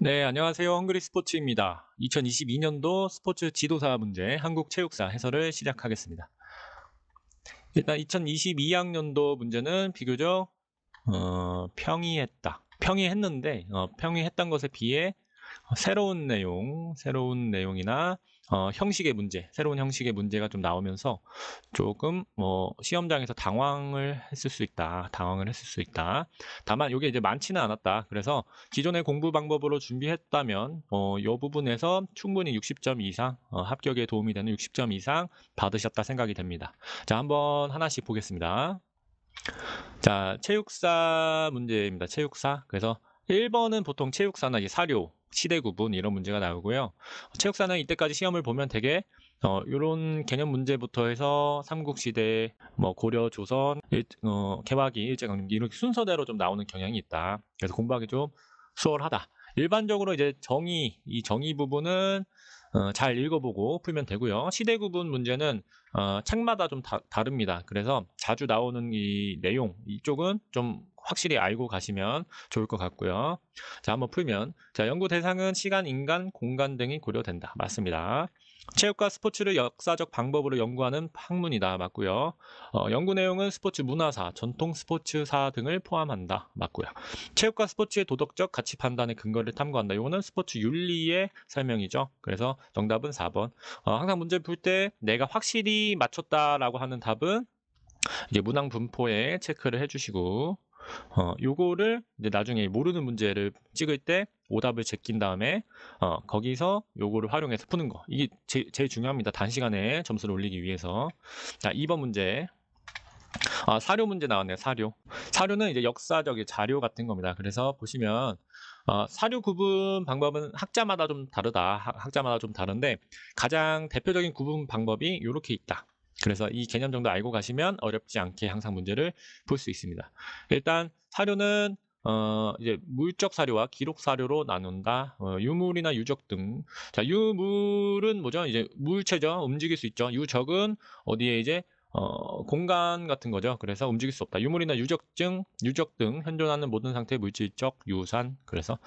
네, 안녕하세요. 헝그리 스포츠입니다. 2022년도 스포츠 지도사 문제 한국체육사 해설을 시작하겠습니다. 일단 2022학년도 문제는 비교적 평이했는데 평이했던 것에 비해 새로운 내용이나 새로운 형식의 문제가 좀 나오면서 조금 시험장에서 당황을 했을 수 있다. 다만 이게 이제 많지는 않았다. 그래서 기존의 공부 방법으로 준비했다면 이 부분에서 충분히 60점 이상 합격에 도움이 되는 60점 이상 받으셨다 생각이 됩니다. 자, 한번 하나씩 보겠습니다. 자, 체육사 문제입니다. 체육사. 그래서 1번은 보통 체육사나 이제 사료, 시대 구분 이런 문제가 나오고요. 체육사는 이때까지 시험을 보면 되게 이런 개념 문제부터 해서 삼국시대, 고려, 조선, 개화기, 일제강점기 이렇게 순서대로 좀 나오는 경향이 있다. 그래서 공부하기 좀 수월하다. 일반적으로 이제 이 정의 부분은 잘 읽어보고 풀면 되고요. 시대 구분 문제는 책마다 좀 다릅니다. 그래서 자주 나오는 이 내용 이쪽은 좀 확실히 알고 가시면 좋을 것 같고요. 자, 한번 풀면 자, 연구 대상은 시간, 인간, 공간 등이 고려된다. 맞습니다. 체육과 스포츠를 역사적 방법으로 연구하는 학문이다. 맞고요. 연구 내용은 스포츠 문화사, 전통 스포츠사 등을 포함한다. 맞고요. 체육과 스포츠의 도덕적 가치 판단의 근거를 탐구한다. 이거는 스포츠 윤리의 설명이죠. 그래서 정답은 4번. 항상 문제 풀 때 내가 확실히 맞췄다라고 하는 답은 이제 문항 분포에 체크를 해주시고 요거를 이제 나중에 모르는 문제를 찍을 때 오답을 제낀 다음에 거기서 요거를 활용해서 푸는 거 이게 제일 중요합니다. 단시간에 점수를 올리기 위해서. 자, 2번 문제. 사료 문제 나왔네요. 사료는 이제 역사적인 자료 같은 겁니다. 그래서 보시면 사료 구분 방법은 학자마다 좀 다르다. 학자마다 좀 다른데 가장 대표적인 구분 방법이 이렇게 있다. 그래서 이 개념 정도 알고 가시면 어렵지 않게 항상 문제를 풀 수 있습니다. 일단 사료는 이제 물적 사료와 기록 사료로 나눈다. 유물이나 유적 등. 자, 유물은 뭐죠? 이제 물체죠. 움직일 수 있죠. 유적은 어디에 이제 공간 같은 거죠. 그래서 움직일 수 없다. 유물이나 유적 등 현존하는 모든 상태의 물질적 유산. 그래서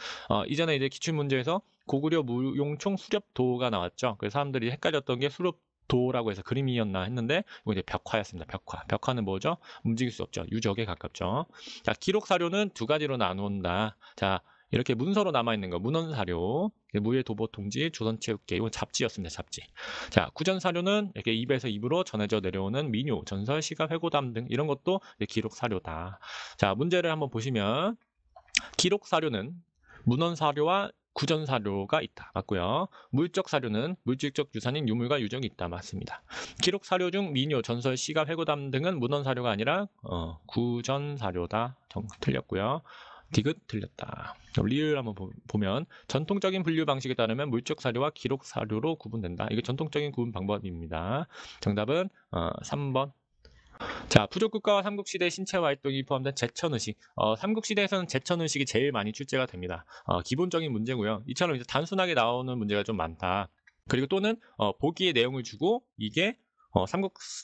이전에 이제 기출문제에서 고구려 무용총 수렵도가 나왔죠. 그래서 사람들이 헷갈렸던 게 수렵도라고 해서 그림이었나 했는데 이거 이제 벽화였습니다. 벽화는 뭐죠? 움직일 수 없죠. 유적에 가깝죠. 자, 기록 사료는 두 가지로 나눈다. 자, 이렇게 문서로 남아있는 거 문헌사료, 무예 도보 통지, 조선체육계 이건 잡지였습니다. 잡지. 자, 구전사료는 이렇게 입에서 입으로 전해져 내려오는 민요, 전설, 시가, 회고담 등 이런 것도 기록사료다. 자, 문제를 한번 보시면 기록사료는 문헌사료와 구전사료가 있다. 맞고요. 물적 사료는 물질적 유산인 유물과 유적이 있다. 맞습니다. 기록 사료 중 민요, 전설, 시가, 회고담 등은 문헌 사료가 아니라 구전 사료다. 틀렸고요. 디귿 틀렸다. 리을 한번 보면 전통적인 분류 방식에 따르면 물적 사료와 기록 사료로 구분된다. 이게 전통적인 구분 방법입니다. 정답은 3번. 자, 부족국가와 삼국시대 신체 활동이 포함된 제천의식. 삼국시대에서는 제천의식이 제일 많이 출제가 됩니다. 기본적인 문제고요. 이처럼 이제 단순하게 나오는 문제가 좀 많다. 그리고 또는 보기의 내용을 주고 이게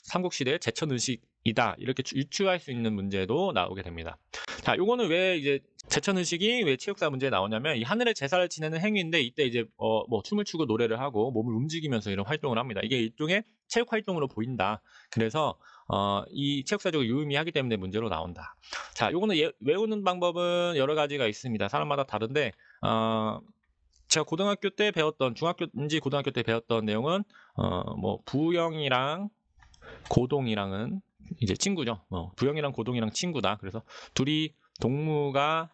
삼국시대의 제천의식이다. 이렇게 유추할 수 있는 문제도 나오게 됩니다. 자, 요거는 왜 이제 제천의식이 왜 체육사 문제에 나오냐면 이 하늘의 제사를 지내는 행위인데 이때 이제 뭐 춤을 추고 노래를 하고 몸을 움직이면서 이런 활동을 합니다. 이게 일종의 체육 활동으로 보인다. 그래서 이 체육사적으로 유의미하기 때문에 문제로 나온다. 자, 요거는 외우는 방법은 여러 가지가 있습니다. 사람마다 다른데 제가 고등학교 때 배웠던 중학교인지 고등학교 때 배웠던 내용은 뭐 부영이랑 고동이랑은 이제 친구죠. 부영이랑 고동이랑 친구다. 그래서 둘이 동무가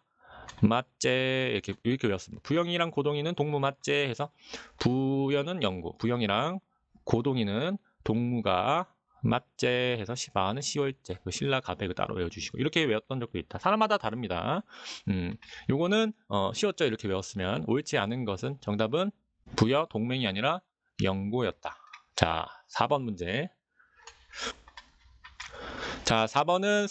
맞제 이렇게 외웠습니다. 부영이랑 고동이는 동무 맞제 해서 부여는 영구, 부영이랑 고동이는 동무가 맞제 해서 시바는 시월제, 신라 가백을 따로 외워주시고 이렇게 외웠던 적도 있다. 사람마다 다릅니다. 요거는 쉬웠죠. 이렇게 외웠으면 옳지 않은 것은 정답은 부여 동맹이 아니라 영고였다. 자, 4번 문제. 자, 4번은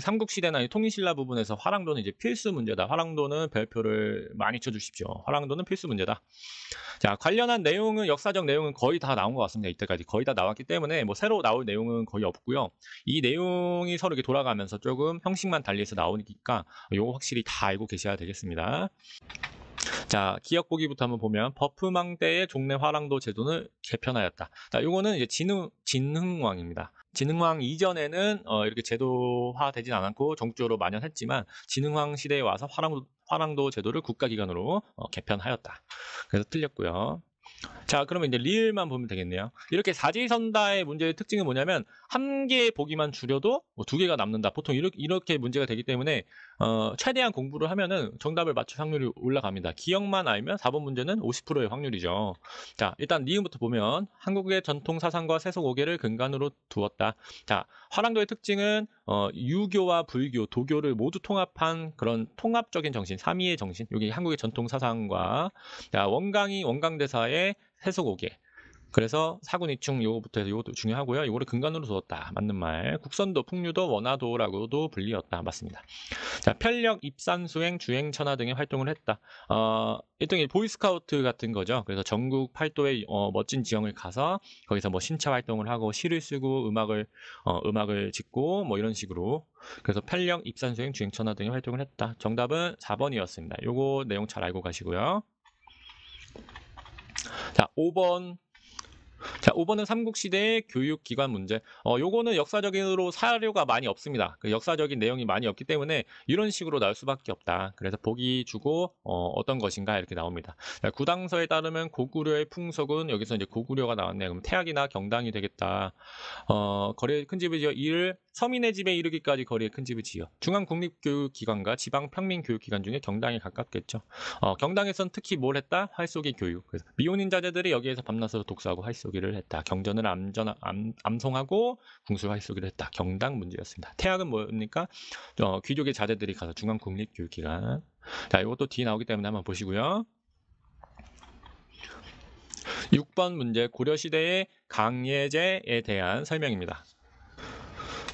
삼국시대나 통일신라 부분에서 화랑도는 이제 필수 문제다. 화랑도는 별표를 많이 쳐주십시오. 화랑도는 필수 문제다. 자, 관련한 내용은 역사적 내용은 거의 다 나온 것 같습니다. 이때까지 거의 다 나왔기 때문에 뭐 새로 나올 내용은 거의 없고요. 이 내용이 서로 이렇게 돌아가면서 조금 형식만 달리해서 나오니까 이거 확실히 다 알고 계셔야 되겠습니다. 자, 기억 보기부터 한번 보면 버프망 때의 종래 화랑도 제도는 개편하였다. 자, 요거는 이제 진흥왕입니다. 진흥왕 이전에는 이렇게 제도화 되진 않았고 전국적으로 만연했지만 진흥왕 시대에 와서 화랑도 제도를 국가기관으로 개편하였다. 그래서 틀렸고요. 자, 그러면 이제 리을만 보면 되겠네요. 이렇게 사지선다의 문제의 특징은 뭐냐면 한 개의 보기만 줄여도 두 개가 남는다. 보통 이렇게 문제가 되기 때문에 최대한 공부를 하면은 정답을 맞출 확률이 올라갑니다. 기억만 알면 4번 문제는 50%의 확률이죠. 자, 일단 리을부터 보면 한국의 전통 사상과 세속 5개를 근간으로 두었다. 자, 화랑도의 특징은 유교와 불교, 도교를 모두 통합한 그런 통합적인 정신, 삼위의 정신. 여기 한국의 전통 사상과 자, 원강대사의 세속 5개. 그래서 사군이충 요거부터 해서 요것도 중요하고요. 요거를 근간으로 두었다. 맞는 말. 국선도, 풍류도, 원화도라고도 불리었다. 맞습니다. 자, 편력, 입산, 수행, 주행, 천하 등의 활동을 했다. 일종의 보이스카우트 같은 거죠. 그래서 전국 팔도의 멋진 지형을 가서 거기서 뭐 신차 활동을 하고 시를 쓰고 음악을 짓고 뭐 이런 식으로. 그래서 편력, 입산, 수행, 주행, 천하 등의 활동을 했다. 정답은 4번이었습니다. 요거 내용 잘 알고 가시고요. 자, 5번. 자, 5번은 삼국시대의 교육기관 문제. 요거는 역사적으로 사료가 많이 없습니다. 그 역사적인 내용이 많이 없기 때문에 이런 식으로 나올 수밖에 없다. 그래서 보기 주고 어떤 것인가 이렇게 나옵니다. 자, 구당서에 따르면 고구려의 풍속은 여기서 이제 고구려가 나왔네요. 그럼 태학이나 경당이 되겠다. 거리에 큰 집을 지어 이를 서민의 집에 이르기까지 거리에 큰 집을 지어 중앙국립교육기관과 지방평민교육기관 중에 경당에 가깝겠죠. 경당에선 특히 뭘 했다? 활쏘기 교육. 그래서 미혼인 자제들이 여기에서 밤낮으로 독서하고 활쏘기를 했다. 경전을 암송하고 궁술 활쏘기를 했다. 경당 문제였습니다. 태학은 뭡니까? 귀족의 자제들이 가서 중앙국립교육기관. 자, 이것도 뒤에 나오기 때문에 한번 보시고요. 6번 문제 고려시대의 강예제에 대한 설명입니다.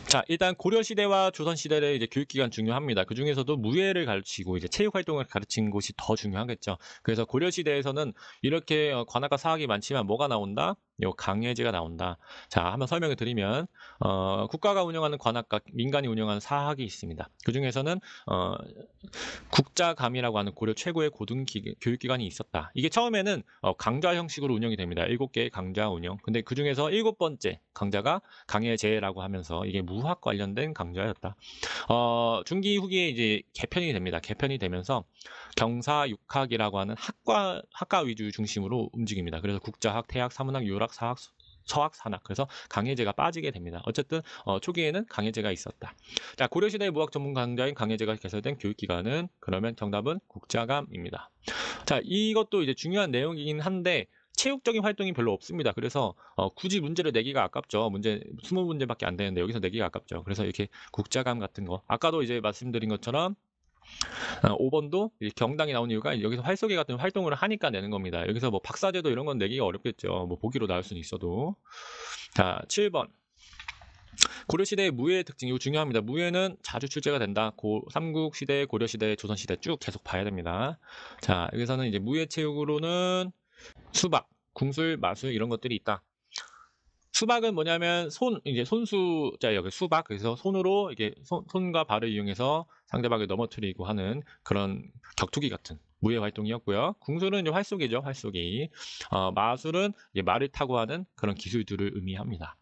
자, 일단 고려시대와 조선시대의 이제 교육기관 중요합니다. 그 중에서도 무예를 가르치고 이제 체육활동을 가르친 곳이 더 중요하겠죠. 그래서 고려시대에서는 이렇게 관학과 사학이 많지만 뭐가 나온다? 요 강예제가 나온다. 자, 한번 설명을 드리면 국가가 운영하는 관학과 민간이 운영하는 사학이 있습니다. 그 중에서는 국자감이라고 하는 고려 최고의 교육기관이 있었다. 이게 처음에는 강좌 형식으로 운영이 됩니다. 7개의 강좌 운영. 근데 그 중에서 7번째 강좌가 강예제라고 하면서 이게 무학 관련된 강좌였다. 중기 후기에 이제 개편이 됩니다. 개편이 되면서 경사육학이라고 하는 학과 위주 중심으로 움직입니다. 그래서 국자학, 태학, 사문학, 유학, 사학, 서학, 산학. 그래서 강예제가 빠지게 됩니다. 어쨌든 초기에는 강예제가 있었다. 자, 고려시대의 무학 전문 강좌인 강예제가 개설된 교육기관은 그러면 정답은 국자감입니다. 자, 이것도 이제 중요한 내용이긴 한데 체육적인 활동이 별로 없습니다. 그래서 굳이 문제를 내기가 아깝죠. 문제 20문제밖에 안 되는데 여기서 내기가 아깝죠. 그래서 이렇게 국자감 같은 거 아까도 이제 말씀드린 것처럼 5번도 경당이 나온 이유가 여기서 활쏘기 같은 활동을 하니까 내는 겁니다. 여기서 뭐 박사제도 이런 건 내기가 어렵겠죠. 뭐 보기로 나올 수는 있어도. 자, 7번. 고려시대의 무예의 특징, 이거 중요합니다. 무예는 자주 출제가 된다. 삼국시대, 고려시대, 조선시대 쭉 계속 봐야 됩니다. 자, 여기서는 이제 무예체육으로는 수박, 궁술, 마술 이런 것들이 있다. 수박은 뭐냐면 이제 손수자예요. 수박. 그래서 손으로 이게 손과 발을 이용해서 상대방을 넘어뜨리고 하는 그런 격투기 같은 무예 활동이었고요. 궁술은 이제 활쏘기죠. 활쏘기. 마술은 이제 말을 타고 하는 그런 기술들을 의미합니다.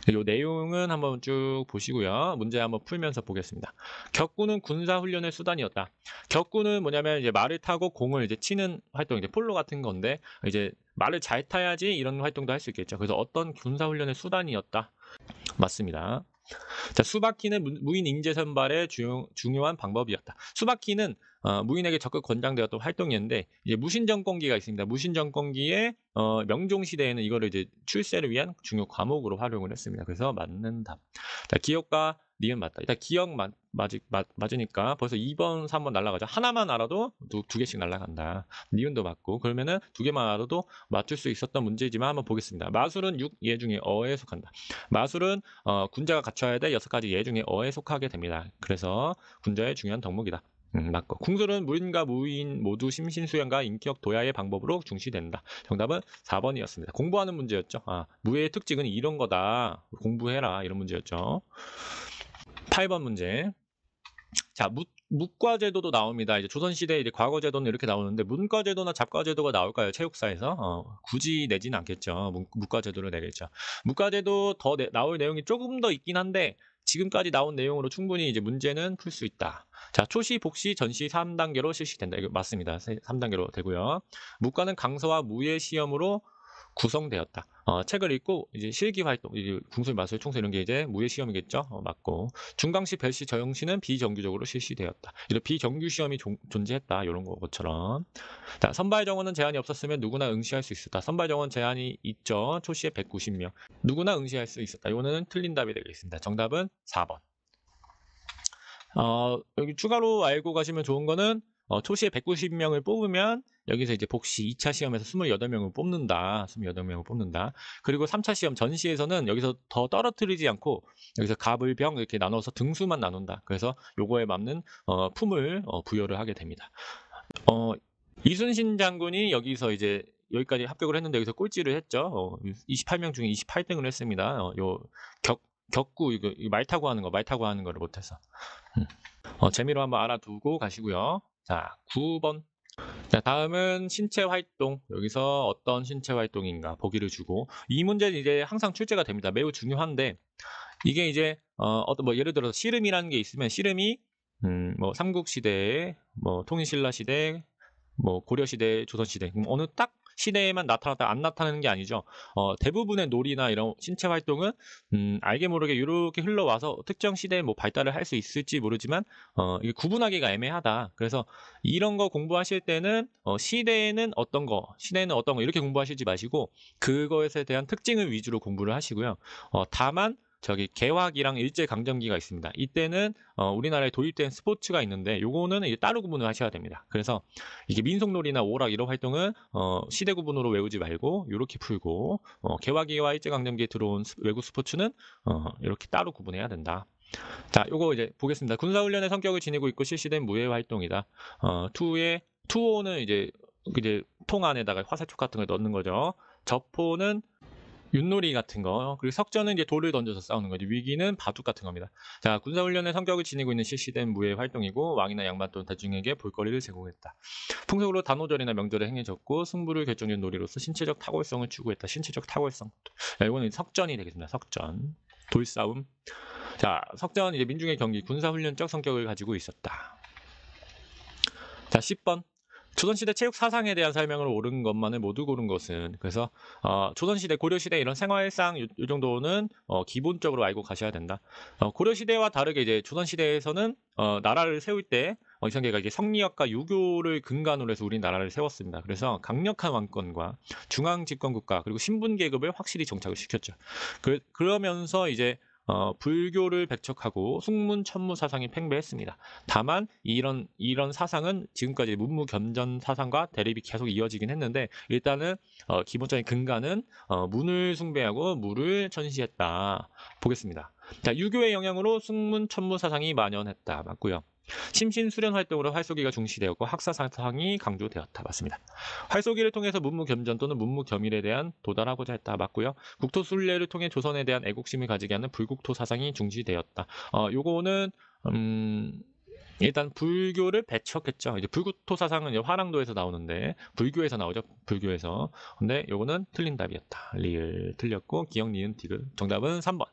이 내용은 한번 쭉 보시고요. 문제 한번 풀면서 보겠습니다. 격구는 군사훈련의 수단이었다. 격구는 뭐냐면 이제 말을 타고 공을 이제 치는 활동, 이제 폴로 같은 건데 이제 말을 잘 타야지 이런 활동도 할 수 있겠죠. 그래서 어떤 군사훈련의 수단이었다. 맞습니다. 자, 수바키는 무인 인재 선발의 중요한 방법이었다. 수바키는 무인에게 적극 권장되었던 활동이었는데 이제 무신정권기가 있습니다. 무신정권기에 명종 시대에는 이거를 이제 출세를 위한 중요 과목으로 활용을 했습니다. 그래서 맞는 답. 자, 기억과 니은 맞다. 일단 기억 맞으니까 벌써 2번, 3번 날라가죠. 하나만 알아도 두 개씩 날라간다. 니은도 맞고 그러면은 두 개만 알아도 맞출 수 있었던 문제지만 한번 보겠습니다. 마술은 6예 중에 어에 속한다. 마술은 군자가 갖춰야 될 6가지 예 중에 어에 속하게 됩니다. 그래서 군자의 중요한 덕목이다. 맞고. 궁술은 무인과 무인 모두 심신수양과 인격 도야의 방법으로 중시된다. 정답은 4번이었습니다. 공부하는 문제였죠. 무예의 특징은 이런 거다. 공부해라. 이런 문제였죠. 8번 문제. 자, 문과제도도 나옵니다. 이제 조선시대 이제 과거제도는 이렇게 나오는데 문과제도나 잡과제도가 나올까요? 체육사에서? 굳이 내지는 않겠죠. 문과제도를 내겠죠. 문과제도 더 나올 내용이 조금 더 있긴 한데 지금까지 나온 내용으로 충분히 이제 문제는 풀 수 있다. 자, 초시, 복시, 전시 3단계로 실시된다. 이거 맞습니다. 3단계로 되고요. 문과는 강서와 무예 시험으로 구성되었다. 책을 읽고 이제 실기 활동, 이제 궁술, 마술, 총수 이런 게 이제 무예 시험이겠죠. 맞고. 중강시, 별시, 저형시는 비정규적으로 실시되었다. 이런 비정규 시험이 존재했다. 이런 것처럼. 자, 선발 정원은 제한이 없었으면 누구나 응시할 수 있었다. 선발 정원 제한이 있죠. 초시에 190명. 누구나 응시할 수 있었다. 이거는 틀린 답이 되겠습니다. 정답은 4번. 여기 추가로 알고 가시면 좋은 거는 초시에 190명을 뽑으면 여기서 이제 복시 2차 시험에서 28명을 뽑는다. 28명을 뽑는다. 그리고 3차 시험 전시에서는 여기서 더 떨어뜨리지 않고 여기서 갑을 병 이렇게 나눠서 등수만 나눈다. 그래서 요거에 맞는 품을 부여를 하게 됩니다. 이순신 장군이 여기서 이제 여기까지 합격을 했는데 여기서 꼴찌를 했죠. 28명 중에 28등을 했습니다. 요 격구 이거 말 타고 하는 거를 못해서. 재미로 한번 알아두고 가시고요. 자, 9번. 자, 다음은 신체 활동. 여기서 어떤 신체 활동인가 보기를 주고 이 문제는 이제 항상 출제가 됩니다. 매우 중요한데 이게 이제 어떤 뭐 예를 들어서 씨름이라는 게 있으면 씨름이 뭐 삼국시대, 뭐 통일신라 시대, 뭐 고려시대, 조선시대 어느 딱 시대에만 나타났다 안 나타나는 게 아니죠. 대부분의 놀이나 이런 신체 활동은 알게 모르게 이렇게 흘러와서 특정 시대에 뭐 발달을 할 수 있을지 모르지만 이게 구분하기가 애매하다. 그래서 이런 거 공부하실 때는 시대에는 어떤 거 이렇게 공부하시지 마시고 그거에 대한 특징을 위주로 공부를 하시고요. 다만 저기 개화기랑 일제강점기가 있습니다. 이때는 우리나라에 도입된 스포츠가 있는데 요거는 이제 따로 구분을 하셔야 됩니다. 그래서 이게 민속놀이나 오락 이런 활동은 시대 구분으로 외우지 말고 이렇게 풀고 개화기와 일제강점기에 들어온 외국 스포츠는 이렇게 따로 구분해야 된다. 자, 요거 이제 보겠습니다. 군사훈련의 성격을 지니고 있고 실시된 무예 활동이다. 투호는 이제 통 안에다가 화살촉 같은 걸 넣는 거죠. 접호는 윷놀이 같은 거, 그리고 석전은 이제 돌을 던져서 싸우는 거죠. 위기는 바둑 같은 겁니다. 자, 군사훈련의 성격을 지니고 있는 실시된 무예 활동이고 왕이나 양반 또는 대중에게 볼거리를 제공했다. 풍속으로 단오절이나 명절에 행해졌고 승부를 결정짓는 놀이로서 신체적 탁월성을 추구했다. 신체적 탁월성. 자, 이거는 석전이 되겠습니다. 석전. 돌싸움. 자, 석전 이제 민중의 경기, 군사훈련적 성격을 가지고 있었다. 자, 10번. 조선시대 체육 사상에 대한 설명을 옳은 것만을 모두 고른 것은 그래서 조선시대, 고려시대 이런 생활상 이 정도는 기본적으로 알고 가셔야 된다. 고려시대와 다르게 이제 조선시대에서는 나라를 세울 때 이성계가 이제 성리학과 유교를 근간으로 해서 우리나라를 세웠습니다. 그래서 강력한 왕권과 중앙 집권 국가 그리고 신분 계급을 확실히 정착을 시켰죠. 그러면서 이제 불교를 배척하고 숙문 천무 사상이 팽배했습니다. 다만 이런 사상은 지금까지 문무겸전 사상과 대립이 계속 이어지긴 했는데 일단은 기본적인 근간은 문을 숭배하고 무를 천시했다. 보겠습니다. 자, 유교의 영향으로 숙문 천무 사상이 만연했다. 맞고요. 심신수련 활동으로 활쏘기가 중시되었고 학사사상이 강조되었다. 맞습니다. 활쏘기를 통해서 문무겸전 또는 문무겸일에 대한 도달하고자 했다. 맞고요. 국토순례를 통해 조선에 대한 애국심을 가지게 하는 불국토 사상이 중시되었다. 요거는 일단 불교를 배척했죠. 이제 불국토 사상은 이제 화랑도에서 나오는데 불교에서 나오죠. 불교에서. 근데 요거는 틀린 답이었다. 리을 틀렸고 기억 니은 디귿. 정답은 3번.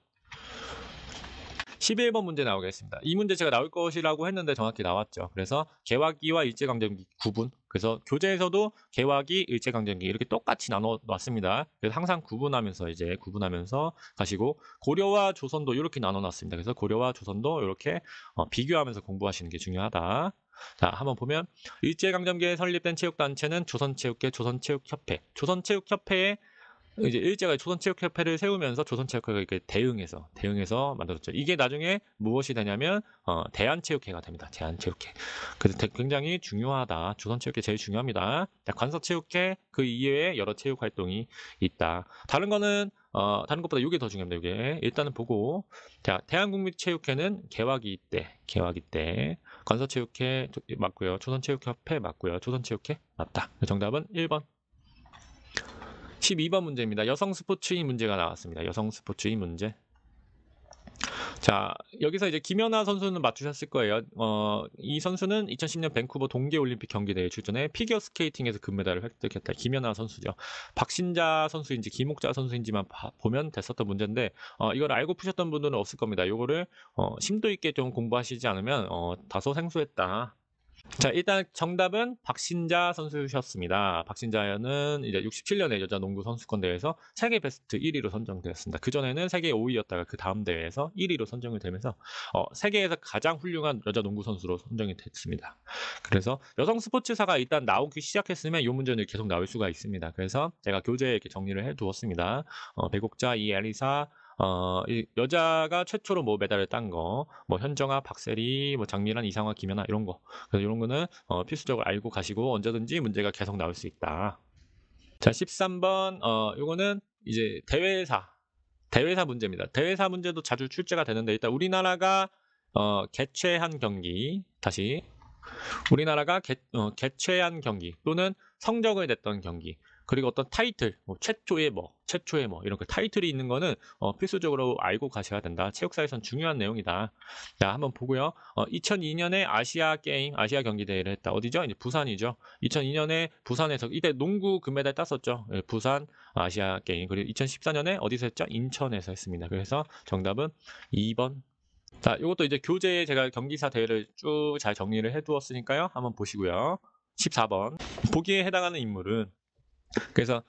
11번 문제 나오겠습니다. 이 문제 제가 나올 것이라고 했는데 정확히 나왔죠. 그래서 개화기와 일제강점기 구분. 그래서 교재에서도 개화기, 일제강점기 이렇게 똑같이 나눠놨습니다. 그래서 항상 구분하면서 가시고 고려와 조선도 이렇게 나눠놨습니다. 그래서 고려와 조선도 이렇게 비교하면서 공부하시는 게 중요하다. 자, 한번 보면 일제강점기에 설립된 체육단체는 조선체육회, 조선체육협회. 조선체육협회에 이제 일제가 조선체육협회를 세우면서 조선체육회가 이렇게 대응해서 만들었죠. 이게 나중에 무엇이 되냐면 대한체육회가 됩니다. 대한체육회. 그래서 굉장히 중요하다. 조선체육회 제일 중요합니다. 자, 관서체육회 그 이외에 여러 체육 활동이 있다. 다른 것보다 이게 더 중요합니다. 이게 일단은 보고 자, 대한국민체육회는 개화기 때 관서체육회 맞고요. 조선체육협회 맞고요. 조선체육회 맞다. 정답은 1번. 12번 문제입니다. 여성 스포츠인 문제가 나왔습니다. 여성 스포츠인 문제. 자, 여기서 이제 김연아 선수는 맞추셨을 거예요. 이 선수는 2010년 밴쿠버 동계올림픽 경기대회에 출전해 피겨스케이팅에서 금메달을 획득했다. 김연아 선수죠. 박신자 선수인지 김옥자 선수인지만 보면 됐었던 문제인데, 이걸 알고 푸셨던 분들은 없을 겁니다. 이거를 심도 있게 좀 공부하시지 않으면 다소 생소했다. 자, 일단 정답은 박신자 선수셨습니다. 박신자는 이제 67년에 여자 농구 선수권 대회에서 세계 베스트 1위로 선정되었습니다. 그전에는 세계 5위였다가 그 다음 대회에서 1위로 선정이 되면서 세계에서 가장 훌륭한 여자 농구 선수로 선정이 됐습니다. 그래서 여성 스포츠사가 일단 나오기 시작했으면 이 문제는 계속 나올 수가 있습니다. 그래서 제가 교재에 이렇게 정리를 해 두었습니다. 백옥자, 이엘리사, 이 여자가 최초로 뭐 메달을 딴 거, 뭐 현정아, 박세리, 뭐 장미란, 이상화, 김연아 이런 거. 그래서 이런 거는 필수적으로 알고 가시고 언제든지 문제가 계속 나올 수 있다. 자, 13번 요거는 이제 대회사 문제입니다. 대회사 문제도 자주 출제가 되는데 일단 우리나라가 개최한 경기 다시 우리나라가 개최한 경기 또는 성적을 냈던 경기 그리고 어떤 타이틀 최초의 뭐 이런 그 타이틀이 있는 거는 필수적으로 알고 가셔야 된다. 체육사에선 중요한 내용이다. 자, 한번 보고요. 2002년에 아시아 경기 대회를 했다. 어디죠? 이제 부산이죠. 2002년에 부산에서 이때 농구 금메달 땄었죠. 예, 부산 아시아 게임. 그리고 2014년에 어디서 했죠? 인천에서 했습니다. 그래서 정답은 2번. 자, 이것도 이제 교재에 제가 경기사 대회를 쭉 잘 정리를 해두었으니까요. 한번 보시고요. 14번. 보기에 해당하는 인물은 그래서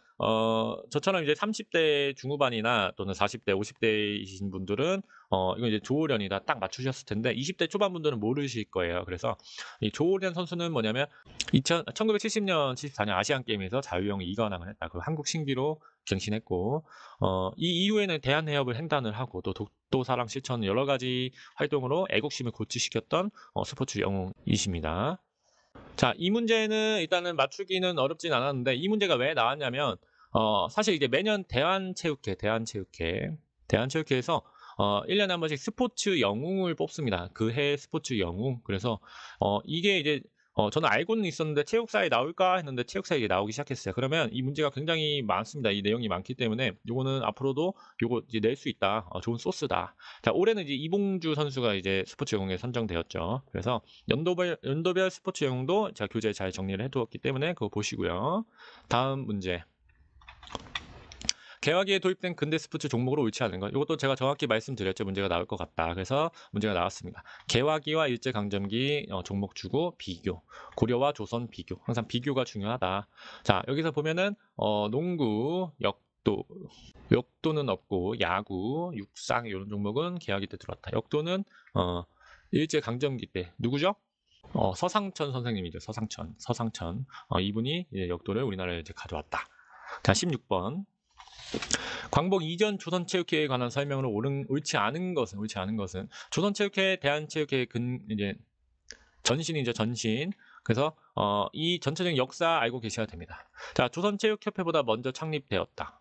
저처럼 이제 30대 중후반이나 또는 40대, 50대이신 분들은 이건 이제 조호련이다 딱 맞추셨을 텐데 20대 초반 분들은 모르실 거예요. 그래서 이 조호련 선수는 뭐냐면 1970년, 74년 아시안 게임에서 자유형 2관왕을 했다. 그 한국 신기로 갱신했고 이 이후에는 대한해협을 횡단을 하고 또 독도 사랑 실천 여러 가지 활동으로 애국심을 고취시켰던 스포츠 영웅이십니다. 자, 이 문제는 일단은 맞추기는 어렵진 않았는데 이 문제가 왜 나왔냐면 사실 이제 매년 대한체육회에서 1년에 한 번씩 스포츠 영웅을 뽑습니다. 그 해 스포츠 영웅. 그래서 이게 이제 저는 알고는 있었는데 체육사에 나올까 했는데 체육사에 이제 나오기 시작했어요. 그러면 이 문제가 굉장히 많습니다. 이 내용이 많기 때문에 요거는 앞으로도 요거 이제 낼 수 있다. 좋은 소스다. 자, 올해는 이제 이봉주 선수가 이제 스포츠 영웅에 선정되었죠. 그래서 연도별 스포츠 영웅도 제가 교재에 잘 정리를 해두었기 때문에 그거 보시고요. 다음 문제. 개화기에 도입된 근대 스포츠 종목으로 옳지 않은 것. 이것도 제가 정확히 말씀드렸죠. 문제가 나올 것 같다. 그래서 문제가 나왔습니다. 개화기와 일제강점기 종목 주고 비교. 고려와 조선 비교. 항상 비교가 중요하다. 자, 여기서 보면은 농구, 역도는 없고 야구, 육상 이런 종목은 개화기 때 들어왔다. 역도는 일제강점기 때 누구죠? 서상천 선생님이죠. 서상천. 이분이 이제 역도를 우리나라에 이제 가져왔다. 자, 16번. 광복 이전 조선체육회에 관한 설명으로 옳지 않은 것은 조선체육회, 대한체육회 이제 전신이죠, 전신. 그래서 이 전체적인 역사 알고 계셔야 됩니다. 자, 조선체육협회보다 먼저 창립되었다.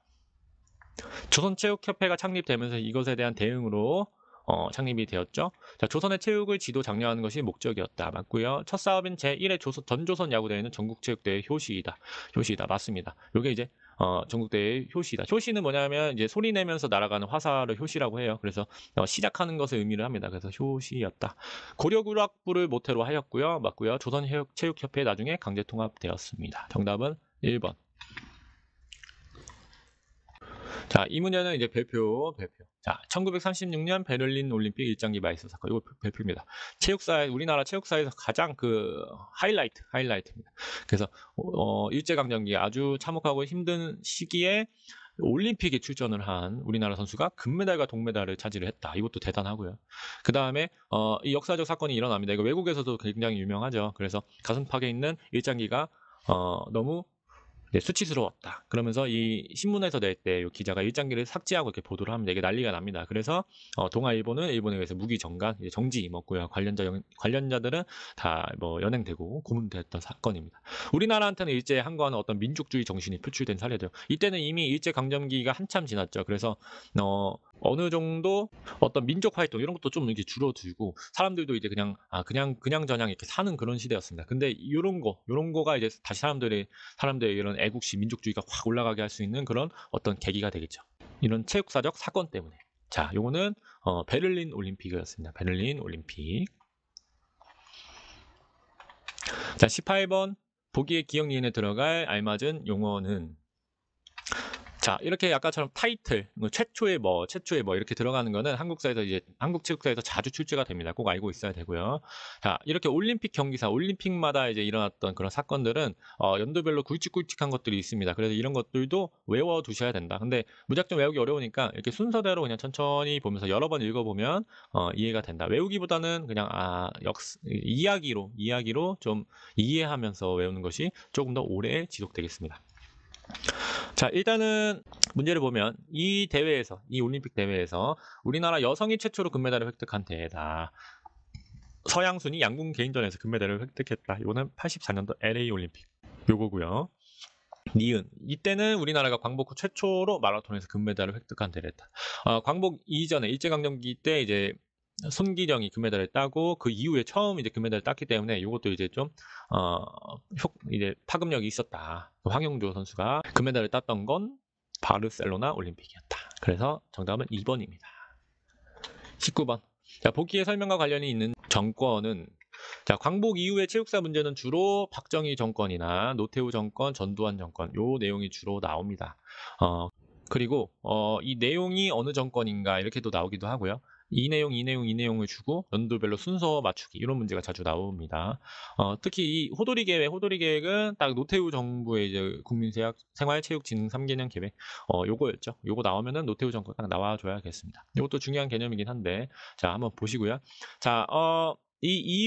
조선체육협회가 창립되면서 이것에 대한 대응으로 창립이 되었죠. 자, 조선의 체육을 지도 장려하는 것이 목적이었다. 맞고요. 첫 사업인 제1회 전조선 야구대회는 전국체육대회 효시이다. 맞습니다. 이게 이제 전국대회 효시이다. 효시는 뭐냐면 이제 소리 내면서 날아가는 화살을 효시라고 해요. 그래서 시작하는 것을 의미를 합니다. 그래서 효시였다. 고려구락부를 모태로 하였고요. 맞고요. 조선체육협회 나중에 강제 통합되었습니다. 정답은 1번. 자, 이 문제는 이제 별표. 자, 1936년 베를린 올림픽 일장기 마이스 사건. 이거 별표입니다. 우리나라 체육사에서 가장 그 하이라이트입니다. 그래서 일제강점기 아주 참혹하고 힘든 시기에 올림픽에 출전을 한 우리나라 선수가 금메달과 동메달을 차지를 했다. 이것도 대단하고요. 그 다음에 이 역사적 사건이 일어납니다. 이거 외국에서도 굉장히 유명하죠. 그래서 가슴팍에 있는 일장기가 너무 수치스러웠다. 그러면서 이 신문에서 낼 때 기자가 일장기를 삭제하고 이렇게 보도를 합니다. 이게 난리가 납니다. 그래서 동아일보는 일본에 의해서 무기 정간, 정지 먹고요. 관련자들은 다 뭐 연행되고 고문됐던 사건입니다. 우리나라한테는 일제 항거하는 어떤 민족주의 정신이 표출된 사례죠. 이때는 이미 일제 강점기가 한참 지났죠. 그래서 어느 정도 어떤 민족 활동 이런 것도 좀 이렇게 줄어들고 사람들도 이제 그냥 저냥 이렇게 사는 그런 시대였습니다. 근데 이런 거가 이제 다시 사람들의 이런 애국심, 민족주의가 확 올라가게 할 수 있는 그런 어떤 계기가 되겠죠. 이런 체육사적 사건 때문에. 자, 요거는 베를린 올림픽이었습니다. 베를린 올림픽. 자, 18번 보기의 기억 니은에 들어갈 알맞은 용어는, 자, 이렇게 아까처럼 타이틀, 최초의 뭐 이렇게 들어가는 거는 한국체육사에서 자주 출제가 됩니다. 꼭 알고 있어야 되고요. 자, 이렇게 올림픽 경기사, 올림픽마다 이제 일어났던 그런 사건들은 연도별로 굵직굵직한 것들이 있습니다. 그래서 이런 것들도 외워 두셔야 된다. 근데 무작정 외우기 어려우니까 이렇게 순서대로 그냥 천천히 보면서 여러 번 읽어보면 이해가 된다. 외우기보다는 그냥 이야기로 좀 이해하면서 외우는 것이 조금 더 오래 지속되겠습니다. 자, 일단은 문제를 보면 이 올림픽 대회에서 우리나라 여성이 최초로 금메달을 획득한 대회다. 서양순이 양궁 개인전에서 금메달을 획득했다. 이거는 84년도 LA 올림픽 요거고요. 니은, 이때는 우리나라가 광복 후 최초로 마라톤에서 금메달을 획득한 대회다. 광복 이전에 일제강점기 때 이제 손기정이 금메달을 따고 그 이후에 처음 이제 금메달을 땄기 때문에 이것도 이제 좀 이제 파급력이 있었다. 황영조 선수가 금메달을 땄던 건 바르셀로나 올림픽이었다. 그래서 정답은 2번입니다. 19번. 자, 보기의 설명과 관련이 있는 정권은, 자, 광복 이후의 체육사 문제는 주로 박정희 정권이나 노태우 정권, 전두환 정권 요 내용이 주로 나옵니다. 그리고 이 내용이 어느 정권인가 이렇게도 나오기도 하고요. 이 내용을 주고 연도별로 순서 맞추기 이런 문제가 자주 나옵니다. 특히 이 호돌이 계획은 딱 노태우 정부의 이제 국민생활체육진흥 3개년 계획 요거였죠. 요거 나오면은 노태우 정권 딱 나와줘야겠습니다. 이것도 중요한 개념이긴 한데, 자, 한번 보시고요. 자, 이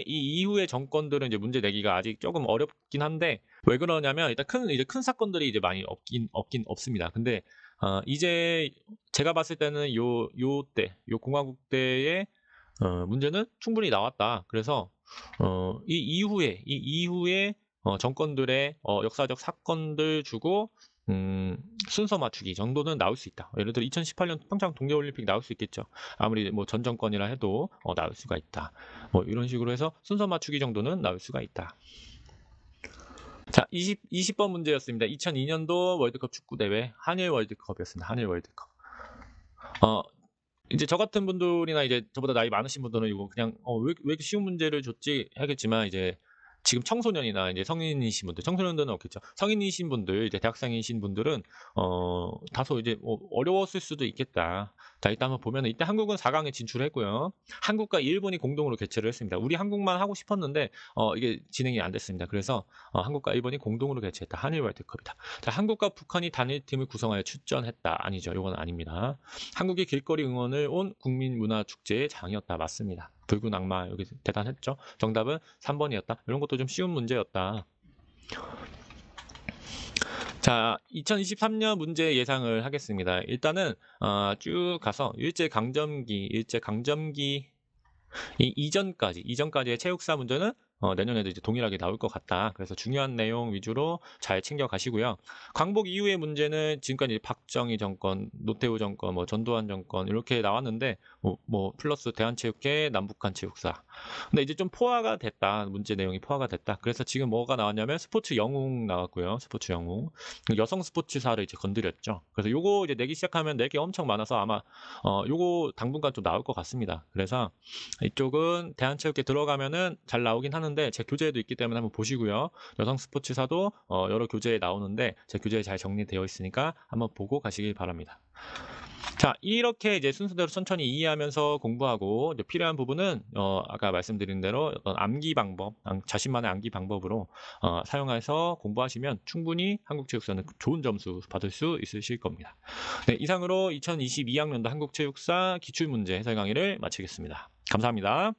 이후의 정권들은 이제 문제 내기가 아직 조금 어렵긴 한데, 왜 그러냐면 일단 큰 사건들이 이제 많이 없긴 없습니다. 근데 이제 제가 봤을 때는 요 공화국 때의 문제는 충분히 나왔다. 그래서 이 이후에 정권들의 역사적 사건들 주고 순서 맞추기 정도는 나올 수 있다. 예를 들어 2018년 평창 동계올림픽 나올 수 있겠죠. 아무리 뭐 전 정권이라 해도 나올 수가 있다. 뭐 이런 식으로 해서 순서 맞추기 정도는 나올 수가 있다. 자, 20번 문제였습니다. 2002년도 월드컵 축구대회 한일 월드컵이었습니다. 한일 월드컵. 이제 저 같은 분들이나 이제 저보다 나이 많으신 분들은 이거 그냥 왜 이렇게 쉬운 문제를 줬지 하겠지만, 이제 지금 청소년이나 이제 성인이신 분들, 청소년들은 없겠죠. 성인이신 분들, 이제 대학생이신 분들은 다소 이제 어려웠을 수도 있겠다. 자, 일단 한번 보면 이때 한국은 4강에 진출했고요. 한국과 일본이 공동으로 개최를 했습니다. 우리 한국만 하고 싶었는데 이게 진행이 안 됐습니다. 그래서 한국과 일본이 공동으로 개최했다. 한일 월드컵이다. 자, 한국과 북한이 단일팀을 구성하여 출전했다. 아니죠. 이건 아닙니다. 한국이 길거리 응원을 온 국민문화축제의 장이었다. 맞습니다. 붉은 악마, 여기 대단했죠. 정답은 3번이었다. 이런 것도 좀 쉬운 문제였다. 자, 2023년 문제 예상을 하겠습니다. 일단은 쭉 가서 일제강점기 이전까지의 체육사 문제는 내년에도 이제 동일하게 나올 것 같다. 그래서 중요한 내용 위주로 잘 챙겨 가시고요. 광복 이후의 문제는 지금까지 박정희 정권, 노태우 정권, 뭐 전두환 정권 이렇게 나왔는데 뭐 플러스 대한체육회, 남북한 체육사. 근데 이제 좀 포화가 됐다. 문제 내용이 포화가 됐다. 그래서 지금 뭐가 나왔냐면 스포츠 영웅 나왔고요. 스포츠 영웅. 여성 스포츠사를 이제 건드렸죠. 그래서 요거 이제 내기 시작하면 낼 게 엄청 많아서 아마 요거 당분간 좀 나올 것 같습니다. 그래서 이쪽은 대한체육회 들어가면은 잘 나오긴 하는데 제 교재에도 있기 때문에 한번 보시고요. 여성 스포츠사도 여러 교재에 나오는데 제 교재에 잘 정리되어 있으니까 한번 보고 가시길 바랍니다. 자, 이렇게 이제 순서대로 천천히 이해하면서 공부하고, 이제 필요한 부분은 아까 말씀드린 대로 어떤 암기 방법, 자신만의 암기 방법으로 사용해서 공부하시면 충분히 한국체육사는 좋은 점수 받을 수 있으실 겁니다. 네, 이상으로 2022학년도 한국체육사 기출문제 해설 강의를 마치겠습니다. 감사합니다.